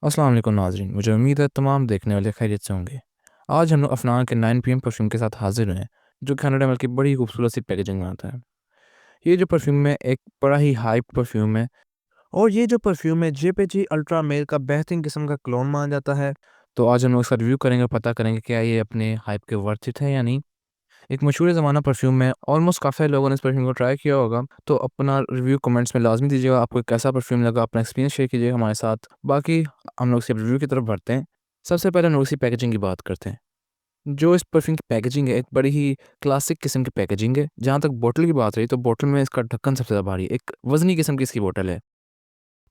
अस्सलाम वालेकुम नाज़रीन, मुझे उम्मीद है तमाम देखने वाले खैरियत से होंगे। आज हम लोग अफ़नान के 9 पीएम परफ्यूम के साथ हाज़िर हुए हैं, जो कि 100 ml की बड़ी खूबसूरत सी पैकेजिंग में आता है। ये जो परफ्यूम है एक बड़ा ही हाइप परफ्यूम है और ये जो परफ्यूम है जेपीजी अल्ट्रा मेल का बेहतरीन किस्म का क्लोन माना जाता है। तो आज हम लोग इसका रिव्यू करेंगे और पता करेंगे क्या ये अपने हाइप के वर्थ इट है या नहीं। एक मशहूर ज़माना परफ्यूम है, ऑलमोस्ट काफ़ी सारे लोगों ने इस परफ्यूम को ट्राई किया होगा। तो अपना रिव्यू कमेंट्स में लाज़मी दीजिएगा, आपको कैसा परफ्यूम लगा, अपना एक्सपीरियंस शेयर कीजिएगा हमारे साथ। बाकी हम लोग इसके रिव्यू की तरफ बढ़ते हैं। सबसे पहले हम लोग इसकी पैकेजिंग की बात करते हैं। जो इस परफ्यूम की पैकेजिंग है, एक बड़ी ही क्लासिक किस्म की पैकेजिंग है। जहाँ तक बॉटल की बात रही, तो बॉटल में इसका ढक्कन सबसे ज़्यादा भारी है, एक वज़नी किस्म की इसकी बॉटल है।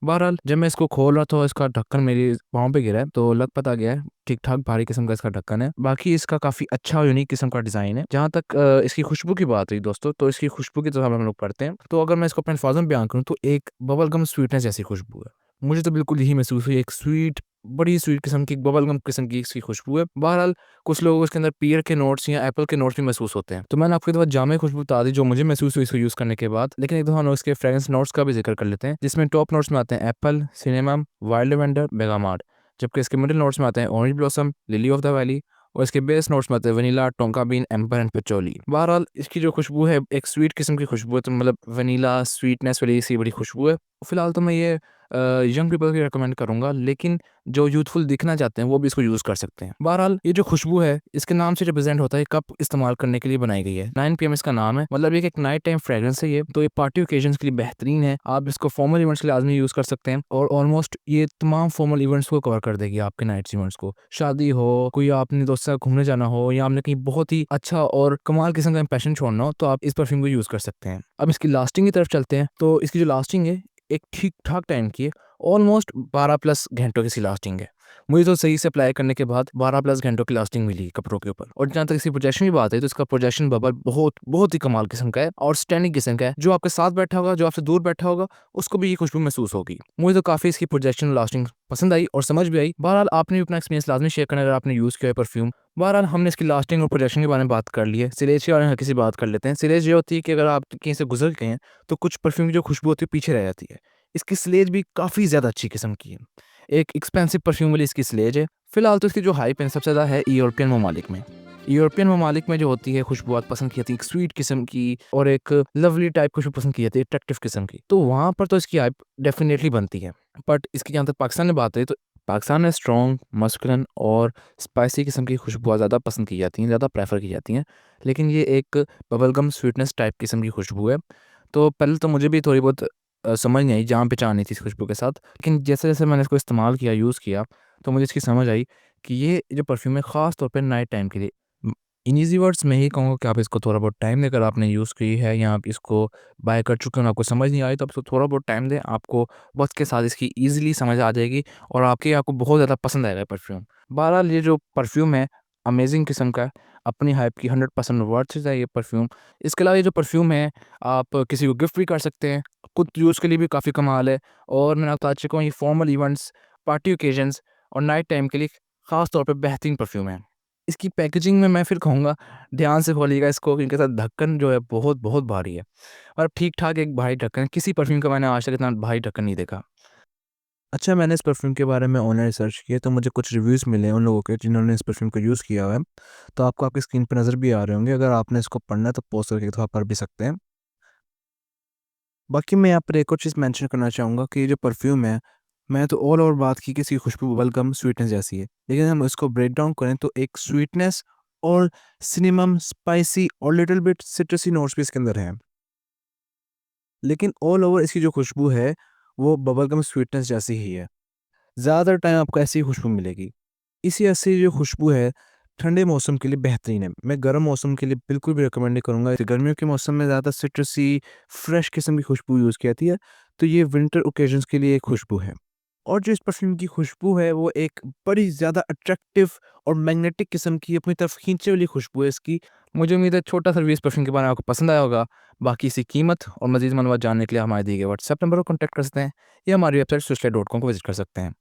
बहरहाल जब मैं इसको खोल रहा था, इसका ढक्कन मेरी पाँव पे गिरा है, तो लग पता गया है, ठीक-ठाक भारी किस्म का इसका ढक्कन है। बाकी इसका काफ़ी अच्छा और यूनिक किस्म का डिज़ाइन है। जहाँ तक इसकी खुशबू की बात रही दोस्तों, तो इसकी खुशबू की तरफ हम लोग पढ़ते हैं। तो अगर मैं इसको अपने अल्फाज़ों में बयान करूँ, तो एक बबल गम स्वीटनेस जैसी खुशबू है। मुझे तो बिल्कुल यही महसूस हुई, एक स्वीट, बड़ी स्वीट किस्म की, बबल गम किस्म की इसकी खुशबू है। बहरहाल कुछ लोगों को इसके अंदर पीयर के नोट्स या एप्पल के नोट्स भी महसूस होते हैं। तो मैंने आपको एक दफ़ा जामे खुशबू बता दी जो मुझे महसूस हुई इसको यूज़ करने के बाद। लेकिन एक दफ़ा हम लोग इसके फ्रेग्रेंस नोट्स का भी ज़िक्र कर लेते हैं, जिसमें टॉप नोट्स में आते हैं एप्पल, सिनेमम, वाइल्ड लैवेंडर, बेगामार्ट। जबकि इसके मिडल नोट्स में आते हैं orange blossom, lily of the valley और इसके बेस नोट्स में आते हैं vanilla, tonka been, amber and पैचोली। बहरहाल इसकी जो खुशबू है एक स्वीट किस्म की खुशबू है, तो मतलब वनीला स्वीटनेस वाली सी बड़ी खुशबू है। फिलहाल तो मैं ये यंग पीपल को रिकमेंड करूँगा, लेकिन जो यूथफुल दिखना चाहते हैं वो भी इसको यूज़ कर सकते हैं। बहरहाल ये जो खुशबू है इसके नाम से रिप्रेजेंट होता है कब इस्तेमाल करने के लिए बनाई गई है। 9 पीएम इसका नाम है, मतलब ये एक नाइट टाइम फ्रेग्रेंस है ये, तो ये पार्टी ओकेजन्स के लिए बेहतरीन है। आप इसको फॉर्मल इवेंट्स के लिए लाज़मी यूज़ कर सकते हैं और ऑलमोस्ट ये तमाम फॉर्मल इवेंट्स को कवर कर देगी, आपके नाइट्स इवेंट्स को। शादी हो, कोई आपने दोस्त के साथ घूमने जाना हो या आपने कहीं बहुत ही अच्छा और कमाल किस्म का इंप्रेशन छोड़ना हो, तो आप इस परफ्यूम को यूज़ कर सकते हैं। अब इसकी लास्टिंग की तरफ चलते हैं, तो इसकी जो लास्टिंग है एक ठीक-ठाक टाइम की है, ऑलमोस्ट 12 प्लस घंटों की इसकी लास्टिंग है। मुझे तो सही से अप्लाई करने के बाद 12 प्लस घंटों की लास्टिंग मिली कपड़ों के ऊपर। और जहाँ तक इसकी प्रोजेक्शन की बात है, तो इसका प्रोजेक्शन बबल बहुत बहुत ही कमाल किस्म का है और स्टैंडिंग किस्म का है। जो आपके साथ बैठा होगा, जो आपसे दूर बैठा होगा, उसको भी ये खुशबू महसूस होगी। मुझे तो काफ़ी इसकी प्रोजेक्शन लास्टिंग पसंद आई और समझ भी आई। बहरहाल आपने भी अपना एक्सपीरियंस लाज़मी शेयर करना अगर आपने यूज़ किया है परफ्यूम। बहरहाल हमने इसकी लास्टिंग और प्रोजेक्शन के बारे में बात कर ली है। सिलेज के बारे में हल्की सी बात कर लेते हैं। सिलेज ये होती है कि अगर आप कहीं से गुज़र गए हैं, तो कुछ परफ्यूम की जो खुशबू होती है पीछे रह जाती है। इसकी स्लेज भी काफ़ी ज़्यादा अच्छी किस्म की है। एक एक्सपेंसिव परफ्यूम वाली इसकी स्लेज है। फिलहाल तो इसकी जो हाइप है सबसे ज़्यादा है यूरोपियन ममालिक में। यूरोपियन ममालिक में जो होती है खुशबूआत पसंद की जाती है, एक स्वीट किस्म की और एक लवली टाइप खुशबू पसंद की जाती है, अट्रैक्टिव किस्म की। तो वहाँ पर तो इसकी हाइप डेफ़िनेटली बनती है। बट इसकी जहाँ तक पाकिस्तान में बात है, तो पाकिस्तान में स्ट्रॉन्ग, मस्कुलिन और स्पाइसी किस्म की खुशबुआँ ज़्यादा पसंद की जाती हैं, ज़्यादा प्रेफ़र की जाती हैं। लेकिन ये एक बबल गम स्वीटनेस टाइप किस्म की खुशबू है। तो पहले तो मुझे भी थोड़ी बहुत समझ नहीं आई, जान-पहचान नहीं थी इस खुशबू के साथ। लेकिन जैसे-जैसे मैंने इसको इस्तेमाल किया, यूज़ किया, तो मुझे इसकी समझ आई कि ये जो परफ्यूम है ख़ास तौर पे नाइट टाइम के लिए। इन ईज़ी वर्ड्स में यही कहूँगा कि आप इसको थोड़ा बहुत टाइम देकर आपने यूज़ की है या आप इसको बाय कर चुके हो और आपको समझ नहीं आई, तो आप इसको थोड़ा बहुत टाइम दें, आपको वक़्त के साथ इसकी ईज़िली समझ आ जाएगी और आपको बहुत ज़्यादा पसंद आएगा परफ्यूम। बहरहाल ये जो परफ्यूम है अमेज़िंग किस्म का है, अपनी हाइप की 100% वर्थ इट है ये परफ्यूम। इसके अलावा ये जो परफ्यूम है आप किसी को गिफ्ट भी कर सकते हैं, खुद यूज़ के लिए भी काफ़ी कमाल है और मैंने आपको बता चुका हूँ ये फॉर्मल इवेंट्स, पार्टी ओकेजन्स और नाइट टाइम के लिए ख़ास तौर पे बेहतरीन परफ्यूम है। इसकी पैकेजिंग में मैं फिर कहूँगा ध्यान से खोलिएगा इसको, क्योंकि इसका ढक्कन जो है बहुत भारी है और ठीक-ठाक एक भारी ढक्कन है। किसी परफ्यूम का मैंने आज तक इतना भारी ढक्कन नहीं देखा। अच्छा, मैंने इस परफ्यूम के बारे में ऑनलाइन रिसर्च किया, तो मुझे कुछ रिव्यूज़ मिले उन लोगों के जिन्होंने इस परफ्यूम को यूज़ किया हुआ है। तो आपको आपकी स्क्रीन पे नज़र भी आ रहे होंगे, अगर आपने इसको पढ़ना है तो पॉज़ करके तो आप पढ़ भी सकते हैं। बाकी मैं यहाँ पर एक और चीज़ मेंशन करना चाहूँगा कि ये जो परफ्यूम है, मैं तो ऑल ओवर बात की कि इसकी खुशबू बबल स्वीटनेस जैसी है। लेकिन हम इसको ब्रेक डाउन करें तो एक स्वीटनेस और सिनेमम, स्पाइसी और लिटिल बिट सिट्रसी नोट्स भी इसके अंदर हैं। लेकिन ऑल ओवर इसकी जो खुशबू है, वो बबल गम स्वीटनेस जैसी ही है। ज़्यादातर टाइम आपको ऐसी ही खुशबू मिलेगी। इसी वजह से जो खुशबू है, ठंडे मौसम के लिए बेहतरीन है। मैं गर्म मौसम के लिए बिल्कुल भी रिकमेंड नहीं करूँगा। गर्मियों के मौसम में ज़्यादा सिट्रसी, फ्रेश किस्म की खुशबू यूज़ की जाती है, तो ये विंटर ओकेजन्स के लिए एक खुशबू है। और जो इस परफ्यूम की खुशबू है, वो एक बड़ी ज़्यादा अट्रैक्टिव और मैग्नेटिक किस्म की अपनी तरफ खींचने वाली खुशबू है इसकी। मुझे उम्मीद है छोटा-सा रिव्यू इस परफ्यूम के बारे में आपको पसंद आया होगा। बाकी इसकी कीमत और मज़ीद मालूमात जानने के लिए हमारे दिए गए व्हाट्सएप नंबर को कॉन्टैक्ट कर सकते हैं या हमारी वेबसाइट swisslight.com को विज़िट कर सकते हैं।